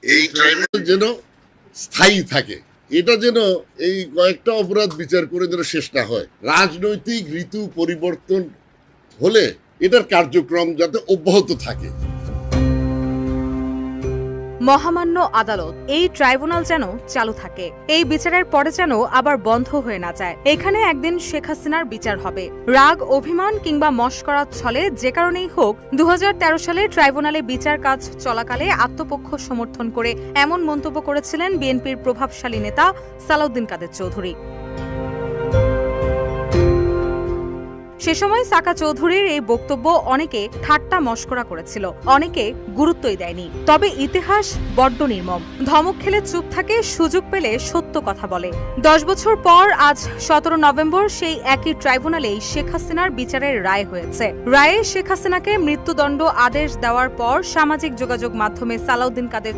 এই ট্রাইব্যুনাল যেন স্থায়ী থাকে, এটা যেন এই কয়েকটা অপরাধ বিচার করে যেন শেষ না হয়। রাজনৈতিক ঋতু পরিবর্তন হলে এটার কার্যক্রম যাতে অব্যাহত থাকে। মহামান্য আদালত এই ট্রাইব্যুনাল যেন চালু থাকে, এই বিচারের পরে যেন আবার বন্ধ হয়ে না যায়। এখানে একদিন শেখ হাসিনার বিচার হবে। রাগ, অভিমান কিংবা মশকরার ছলে যে কারণেই হোক 2013 সালে ট্রাইব্যুনালে বিচার কাজ চলাকালে আত্মপক্ষ সমর্থন করে এমন মন্তব্য করেছিলেন বিএনপির প্রভাবশালী নেতা সালাউদ্দিন কাদের চৌধুরী। সে সময় সাকা চৌধুরীর এই বক্তব্য অনেকে ঠাট্টা মশকরা করেছিল, অনেকে গুরুত্বই দেয়নি। তবে ইতিহাস বড্ড নির্মম। ধমক খেলে চুপ থাকে, সুযোগ পেলে সত্য কথা বলে। 10 বছর পর আজ 17 নভেম্বর সেই একই ট্রাইব্যুনালেই শেখ হাসিনার বিচারের রায় হয়েছে। রায়ে শেখ হাসিনাকে মৃত্যুদণ্ড আদেশ দেওয়ার পর সামাজিক যোগাযোগ মাধ্যমে সালাউদ্দিন কাদের